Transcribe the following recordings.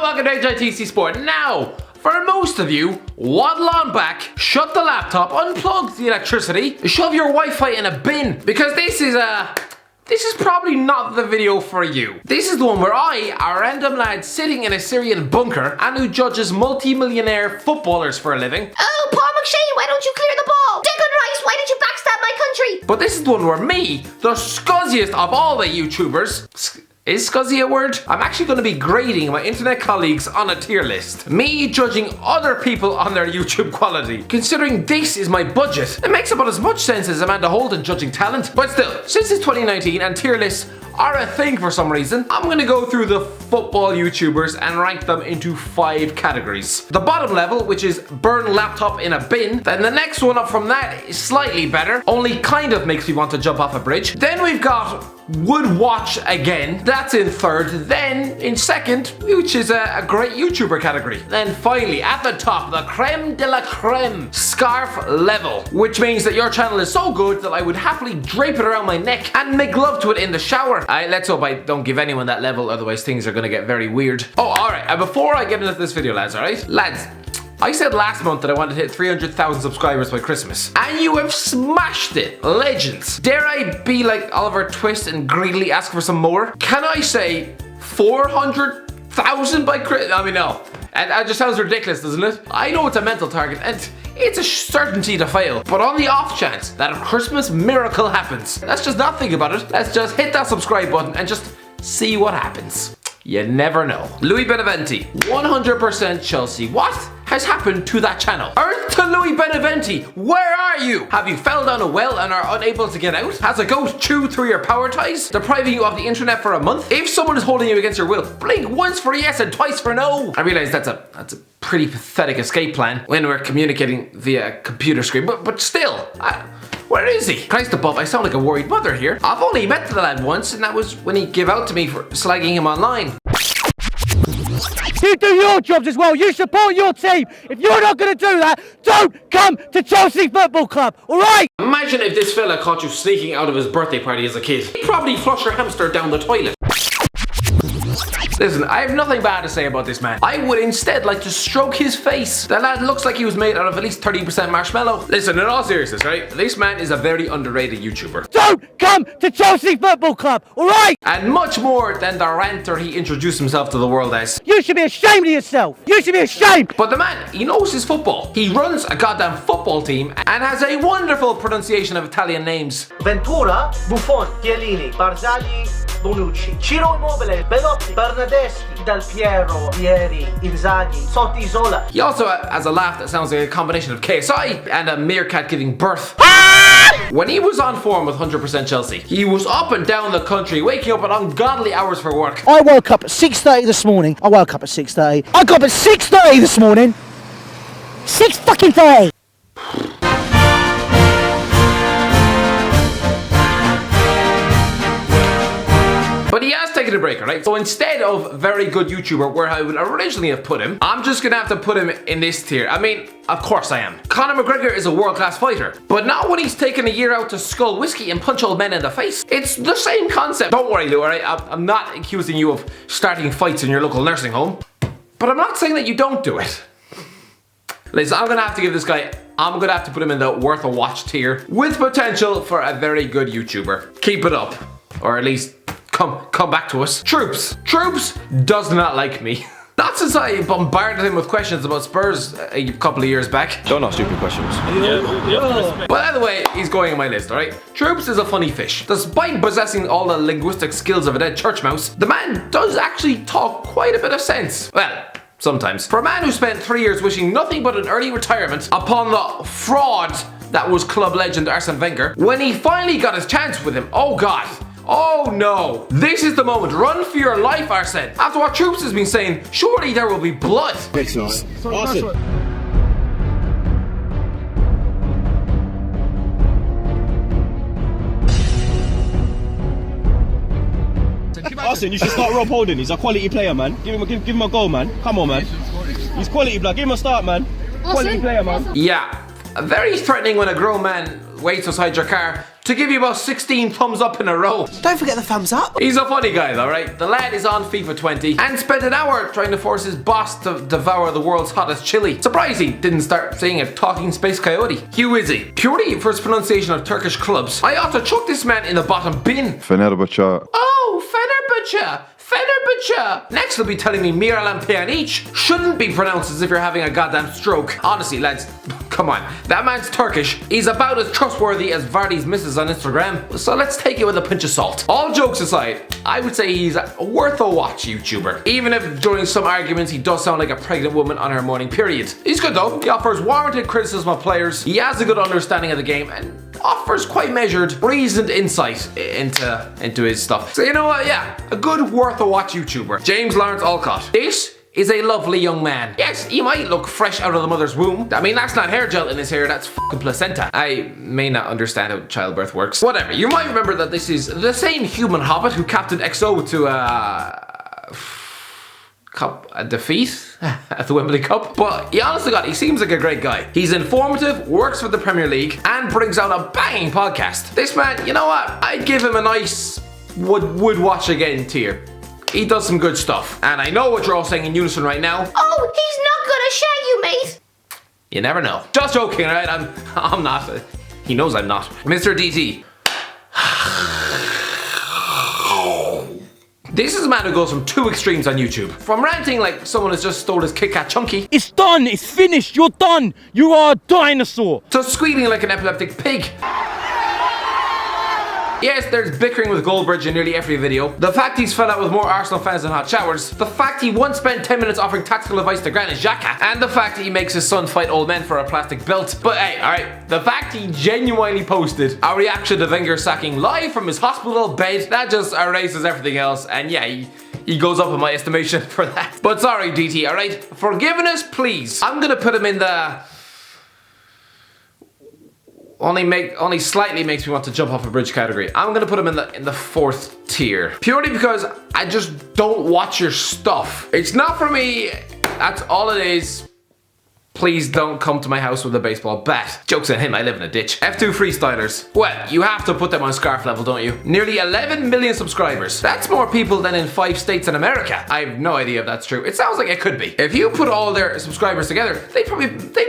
welcome to HITC Sport. Now, for most of you, waddle on back, shut the laptop, unplug the electricity, shove your Wi-Fi in a bin, because this is probably not the video for you. This is the one where I, a random lad sitting in a Syrian bunker and who judges multi-millionaire footballers for a living. Oh, Paul McShane, why don't you clear the ball? Declan Rice, why did you backstab my country? But this is the one where me, the scuzziest of all the YouTubers, is scuzzy a word? I'm actually going to be grading my internet colleagues on a tier list. Me judging other people on their YouTube quality. Considering this is my budget, it makes about as much sense as Amanda Holden judging talent. But still, since it's 2019 and tier lists are a thing for some reason, I'm going to go through the football YouTubers and rank them into 5 categories. The bottom level, which is burn laptop in a bin. Then the next one up from that is slightly better, only kind of makes me want to jump off a bridge. Then we've got would watch again, that's in third. Then in second, which is a great YouTuber category. Then finally at the top, the creme de la creme, scarf level, which means that your channel is so good that I would happily drape it around my neck and make love to it in the shower. Let's hope I don't give anyone that level, otherwise things are gonna get very weird. Oh, alright, and before I get into this video, lads, alright? Lads, I said last month that I wanted to hit 300,000 subscribers by Christmas, and you have smashed it, legends. Dare I be like Oliver Twist and greedily ask for some more? Can I say 400,000 by Christmas? I mean, no. And that just sounds ridiculous, doesn't it? I know it's a mental target, and it's a certainty to fail. But on the off chance that a Christmas miracle happens, let's just not think about it. Let's just hit that subscribe button and just see what happens. You never know. Louis Beneventi, 100% Chelsea. What has happened to that channel? Earth to Louis Beneventi, where are you? Have you fell down a well and are unable to get out? Has a ghost chewed through your power ties, depriving you of the internet for a month? If someone is holding you against your will, blink once for yes and twice for no. I realize that's a pretty pathetic escape plan when we're communicating via computer screen, but still, where is he? Christ above, I sound like a worried mother here. I've only met the lad once, and that was when he gave out to me for slagging him online. You do your jobs as well. You support your team. If you're not going to do that, don't come to Chelsea Football Club, all right? Imagine if this fella caught you sneaking out of his birthday party as a kid. He'd probably flush your hamster down the toilet. Listen, I have nothing bad to say about this man. I would instead like to stroke his face. The lad looks like he was made out of at least 30% marshmallow. Listen, in all seriousness, right? This man is a very underrated YouTuber. Don't come to Chelsea Football Club, all right? And much more than the ranter he introduced himself to the world as. You should be ashamed of yourself. You should be ashamed. But the man, he knows his football. He runs a goddamn football team and has a wonderful pronunciation of Italian names. Ventura, Buffon, Chiellini, Barzagli, Bonucci, Ciro Immobile, Belotti, Bernardeschi, Del Piero, Vieri, Inzaghi, Sotti, Zola. He also has a laugh that sounds like a combination of KSI and a meerkat giving birth. When he was on form with 100% Chelsea, he was up and down the country, waking up at ungodly hours for work. I woke up at 6:30 this morning. I got up at 6:30 this morning. 6:30. But he has taken a break, right? So instead of very good YouTuber, where I would originally have put him, I'm just gonna have to put him in this tier. I mean, of course I am. Conor McGregor is a world-class fighter, but not when he's taken a year out to scull whiskey and punch old men in the face. It's the same concept. Don't worry, Lou, alright? I'm not accusing you of starting fights in your local nursing home, but I'm not saying that you don't do it. Listen, I'm gonna have to give this guy, I'm gonna have to put him in the worth a watch tier, with potential for a very good YouTuber. Keep it up, or at least come back to us. Troops does not like me. Not since I bombarded him with questions about Spurs a couple of years back. Don't ask stupid questions. But either way, he's going on my list, alright? Troops is a funny fish. Despite possessing all the linguistic skills of a dead church mouse, the man does actually talk quite a bit of sense. Well, sometimes. For a man who spent 3 years wishing nothing but an early retirement upon the fraud that was club legend Arsene Wenger, when he finally got his chance with him, oh god. Oh no! This is the moment. Run for your life, Arsene. After what Troops has been saying, surely there will be blood. Arsene. Arsene, you should start Rob Holding. He's a quality player, man. Give him a goal, man. Come on, man. He's quality, blood. Give him a start, man. Quality player, man. Yeah. Very threatening when a grown man waits beside your car to give you about 16 thumbs up in a row. Don't forget the thumbs up. He's a funny guy though, right? The lad is on FIFA 20 and spent an hour trying to force his boss to devour the world's hottest chili. Surprised he didn't start saying a talking space coyote. Who is he? Purely for his pronunciation of Turkish clubs, I ought to chuck this man in the bottom bin. Fenerbahce. Oh, Fenerbahce. Fenerbahce. Next he'll be telling me Miralem Pjanic shouldn't be pronounced as if you're having a goddamn stroke. Honestly, lads, come on. That man's Turkish. He's about as trustworthy as Vardy's missus on Instagram. So let's take it with a pinch of salt. All jokes aside, I would say he's a worth a watch YouTuber. Even if during some arguments he does sound like a pregnant woman on her morning period. He's good though. He offers warranted criticism of players. He has a good understanding of the game and offers quite measured, reasoned insight into his stuff. So you know what, yeah, a good worth a watch YouTuber. James Lawrence Alcott. This is a lovely young man. Yes, he might look fresh out of the mother's womb. I mean, that's not hair gel in his hair, that's fucking placenta. I may not understand how childbirth works. Whatever, you might remember that this is the same human hobbit who captained XO to a defeat at the Wembley Cup. But he honestly he seems like a great guy. He's informative, works for the Premier League, and brings out a banging podcast. This man, you know what? I'd give him a nice would watch again tier. He does some good stuff. And I know what you're all saying in unison right now. Oh, he's not gonna shag you, mate. You never know. Just joking, right? I'm not. He knows I'm not. Mr. DT. This is a man who goes from two extremes on YouTube. From ranting like someone has just stole his Kit Kat Chunky. It's done. It's finished. You're done. You are a dinosaur. To squealing like an epileptic pig. Yes, there's bickering with Goldbridge in nearly every video. The fact he's fell out with more Arsenal fans than hot showers. The fact he once spent 10 minutes offering tactical advice to Granit Xhaka. And the fact that he makes his son fight old men for a plastic belt. But hey, alright, the fact he genuinely posted a reaction to Wenger sacking live from his hospital bed, that just erases everything else. And yeah, he goes up in my estimation for that. But sorry, DT, alright? Forgiveness, please. I'm gonna put him in the... Only slightly makes me want to jump off a bridge category. I'm gonna put him in the fourth tier. Purely because I just don't watch your stuff. It's not for me, that's all it is. Please don't come to my house with a baseball bat. Joke's on him, I live in a ditch. F2 Freestylers. Well, you have to put them on scarf level, don't you? Nearly 11 million subscribers. That's more people than in 5 states in America. I have no idea if that's true. It sounds like it could be. If you put all their subscribers together, they'd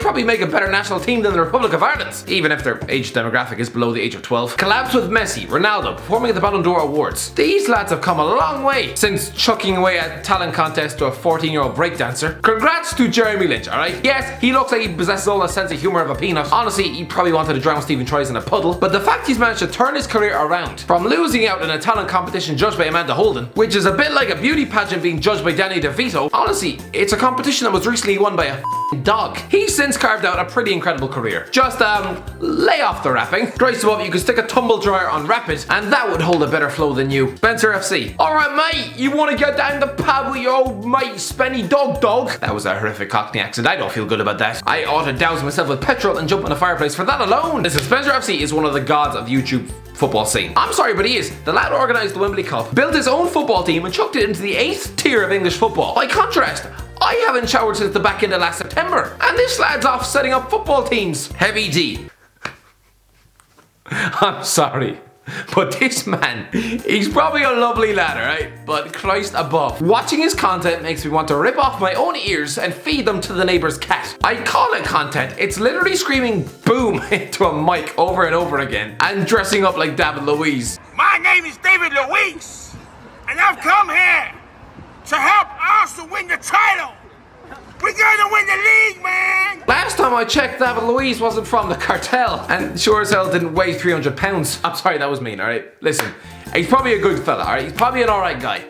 probably make a better national team than the Republic of Ireland, even if their age demographic is below the age of 12. Collabs with Messi, Ronaldo, performing at the Ballon d'Or Awards. These lads have come a long way since chucking away a talent contest to a 14-year-old breakdancer. Congrats to Jeremy Lynch, alright? Yes, he looks like he possesses all the sense of humor of a peanut. Honestly, he probably wanted to drown Stephen Troyes in a puddle, but the fact he's managed to turn his career around from losing out in a talent competition judged by Amanda Holden, which is a bit like a beauty pageant being judged by Danny DeVito. Honestly, it's a competition that was recently won by a dog. He's since carved out a pretty incredible career. Just lay off the rapping. Grace above, you could stick a tumble dryer on Rapid, and that would hold a better flow than you. Spencer FC. Alright mate, you wanna get down the pub with your old mate Spenny Dog? That was a horrific Cockney accent, I don't feel good about that. I ought to douse myself with petrol and jump in the fireplace for that alone. Listen, Spencer FC is one of the gods of the YouTube football scene. I'm sorry, but he is. The lad organised the Wembley Cup, built his own football team and chucked it into the 8th tier of English football. By contrast, I haven't showered since the back end of last September, and this lad's off setting up football teams. Heavy D. I'm sorry, but this man, he's probably a lovely lad, alright? But Christ above. Watching his content makes me want to rip off my own ears and feed them to the neighbor's cat. I call it content. It's literally screaming boom into a mic over and over again and dressing up like David Luiz. My name is David Luiz, and I've come here to help Arsenal win the title. We're gonna win the league, man! Last time I checked, David Luiz wasn't from the cartel, and sure as hell didn't weigh 300 pounds. I'm sorry, that was mean, alright? Listen, he's probably a good fella, alright? He's probably an alright guy.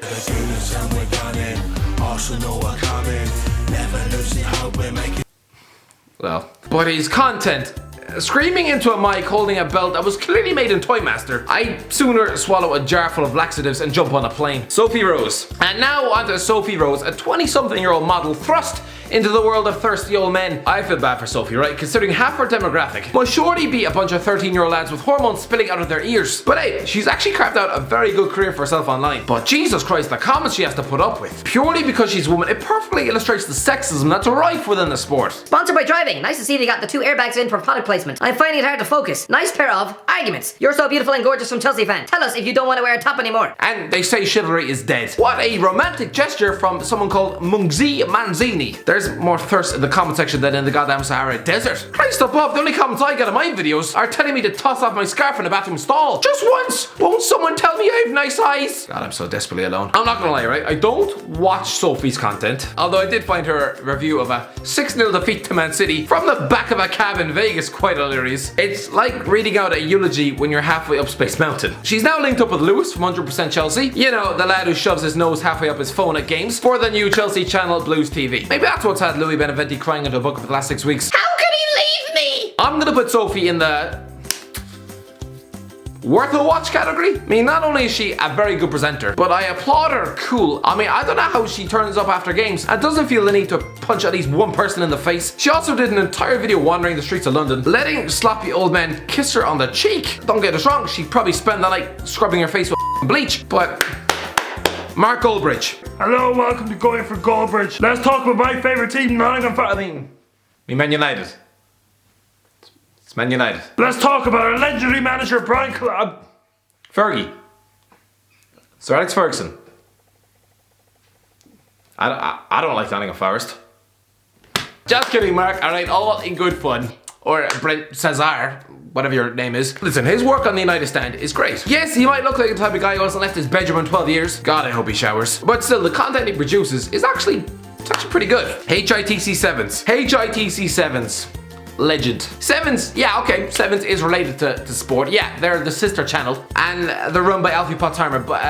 Well, but his content, screaming into a mic holding a belt that was clearly made in Toymaster, I'd sooner swallow a jar full of laxatives and jump on a plane. Sophie Rose. And now onto Sophie Rose, a 20-something-year-old model thrust into the world of thirsty old men. I feel bad for Sophie, right? Considering half her demographic must surely be a bunch of 13-year-old lads with hormones spilling out of their ears. But hey, she's actually carved out a very good career for herself online. But Jesus Christ, the comments she has to put up with. Purely because she's a woman, it perfectly illustrates the sexism that's rife within the sport. Sponsored by Driving. Nice to see they got the 2 airbags in for product placement. advertisement. I'm finding it hard to focus. Nice pair of arguments. You're so beautiful and gorgeous from Chelsea fan. Tell us if you don't want to wear a top anymore. And they say chivalry is dead. What a romantic gesture from someone called Mungzi Manzini. There's more thirst in the comment section than in the goddamn Sahara Desert. Christ above, the only comments I get on my videos are telling me to toss off my scarf in the bathroom stall. Just once! Won't someone tell me I have nice eyes? God, I'm so desperately alone. I'm not gonna lie, right? I don't watch Sophie's content, although I did find her review of a 6-0 defeat to Man City from the back of a cab in Vegas quite hilarious. It's like reading out a eulogy when you're halfway up Space Mountain. She's now linked up with Lewis from 100% Chelsea. You know, the lad who shoves his nose halfway up his phone at games for the new Chelsea channel Blues TV. Maybe that's what's had Louis Beneventi crying into a book for the last 6 weeks. How could he leave me? I'm gonna put Sophie in the worth a watch category. I mean, not only is she a very good presenter, but I applaud her cool. I mean, I don't know how she turns up after games and doesn't feel the need to punch at least one person in the face. She also did an entire video wandering the streets of London, letting sloppy old men kiss her on the cheek. Don't get us wrong, she probably spent the night scrubbing her face with bleach, but Mark Goldbridge. Hello, welcome to Going for Goldbridge. Let's talk about my favourite team, Nottingham Forest. Man United. It's Man United. Let's talk about our legendary manager, Brian Fergie. Sir Alex Ferguson. I don't like Nottingham Forest. Just kidding, Mark. Alright, all in good fun. Or Brent Cesar, whatever your name is. Listen, his work on the United stand is great. Yes, he might look like the type of guy who hasn't left his bedroom in 12 years. God, I hope he showers. But still, the content he produces is actually pretty good. HITC Sevens. HITC Sevens. Legend. Sevens, yeah, okay, Sevens is related to sport. Yeah, they're the sister channel, and they're run by Alfie Potheimer, but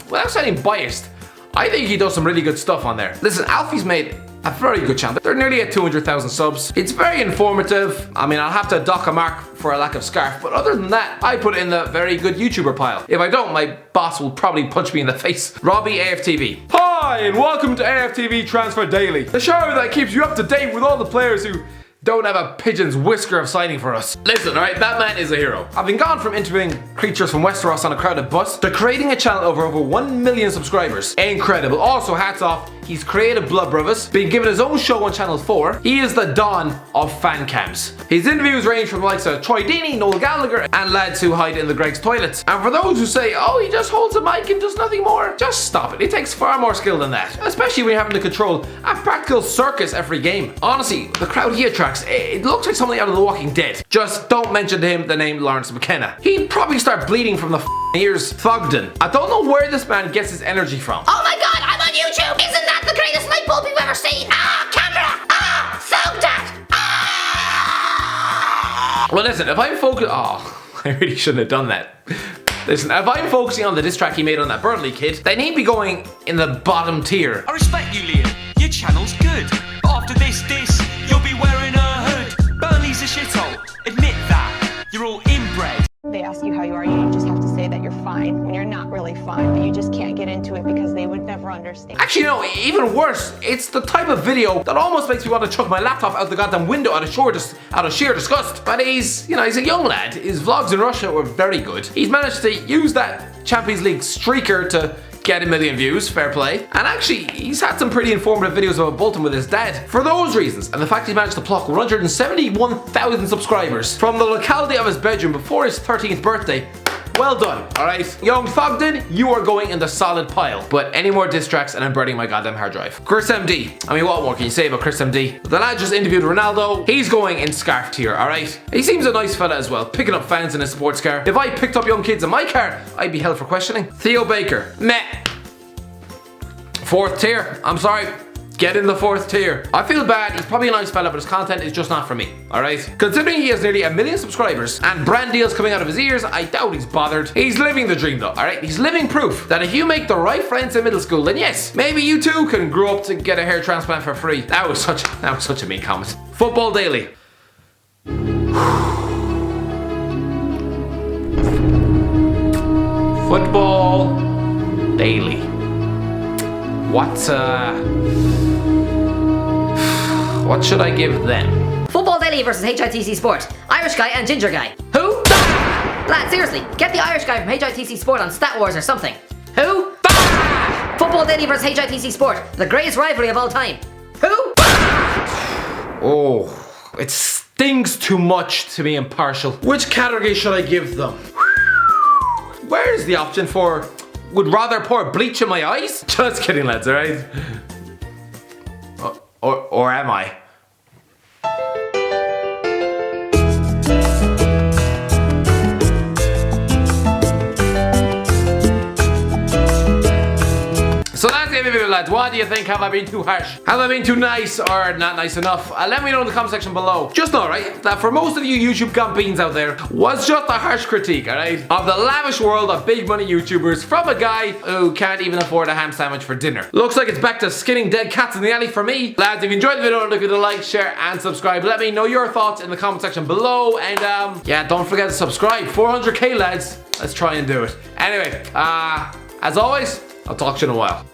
without sounding biased, I think he does some really good stuff on there. Listen, Alfie's made a very good channel. They're nearly at 200,000 subs. It's very informative. I mean, I'll have to dock a mark for a lack of scarf, but other than that, I put it in the very good YouTuber pile. If I don't, my boss will probably punch me in the face. Robbie AFTV. Hi, and welcome to AFTV Transfer Daily, the show that keeps you up to date with all the players who don't have a pigeon's whisker of signing for us. Listen, alright, that man is a hero. Having gone from interviewing creatures from Westeros on a crowded bus to creating a channel over 1 million subscribers. Incredible. Also, hats off, he's created Blood Brothers, been given his own show on Channel 4. He is the Don of fan cams. His interviews range from the likes of Troy Deeney, Noel Gallagher, and lads who hide in the Greg's toilets. And for those who say, oh, he just holds a mic and does nothing more, just stop it. It takes far more skill than that, especially when you're having to control a practical circus every game. Honestly, the crowd he attracts, it looks like something out of The Walking Dead. Just don't mention to him the name Lawrence McKenna. He'd probably start bleeding from the ears. Thogden. I don't know where this man gets his energy from. Oh my god, I'm on YouTube! Isn't that the greatest light bulb you've ever seen? Ah, camera! Ah, thug that! Ah! Well, listen, if I'm focused... Oh, I really shouldn't have done that. Listen, if I'm focusing on the diss track he made on that Burnley kid, then he'd be going in the bottom tier. I respect you, Liam. Your channel's good. But after this, you'll be wearing a hood. Burnley's a shithole. Admit that. You're all inbred. They ask you how you are, you just have to say that you're fine when you're not really fine, but you just can't get into it because they would never understand. Actually, no, even worse, it's the type of video that almost makes me want to chuck my laptop out the goddamn window out of sheer disgust. But he's a young lad. His vlogs in Russia were very good. He's managed to use that Champions League streaker to get 1 million views, fair play. And actually, he's had some pretty informative videos about Bolton with his dad. For those reasons, and the fact he managed to pluck 171,000 subscribers from the locality of his bedroom before his 13th birthday, well done, alright? Young Thogden, you are going in the solid pile. But any more diss tracks and I'm burning my goddamn hard drive. ChrisMD. I mean, what more can you say about ChrisMD? The lad just interviewed Ronaldo. He's going in scarf tier, alright? He seems a nice fella as well, picking up fans in a sports car. If I picked up young kids in my car, I'd be held for questioning. Theo Baker. Meh. 4th tier. I'm sorry. Get in the 4th tier. I feel bad, he's probably a nice fella, but his content is just not for me, alright? Considering he has nearly 1 million subscribers and brand deals coming out of his ears, I doubt he's bothered. He's living the dream though, alright? He's living proof that if you make the right friends in middle school, then yes, maybe you too can grow up to get a hair transplant for free. That was such a mean comment. Football Daily. Football Daily. What should I give them? Football Daily versus HITC Sport. Irish guy and ginger guy. Who? Lad, seriously, get the Irish guy from HITC Sport on Stat Wars or something. Who? Football Daily versus HITC Sport. The greatest rivalry of all time. Who? Oh, it's stings too much to be impartial. Which category should I give them? Where is the option for would rather pour bleach in my eyes? Just kidding, lads, alright? Or am I? So that's the end of the video, lads. What do you think? Have I been too harsh? Have I been too nice or not nice enough? Let me know in the comment section below. Just know, right, that for most of you YouTube gumbeans out there, was just a harsh critique, alright, of the lavish world of big money YouTubers from a guy who can't even afford a ham sandwich for dinner. Looks like it's back to skinning dead cats in the alley for me. Lads, if you enjoyed the video, don't forget to like, share, and subscribe. Let me know your thoughts in the comment section below. And yeah, don't forget to subscribe. 400k, lads. Let's try and do it. Anyway, as always, I'll talk to you in a while.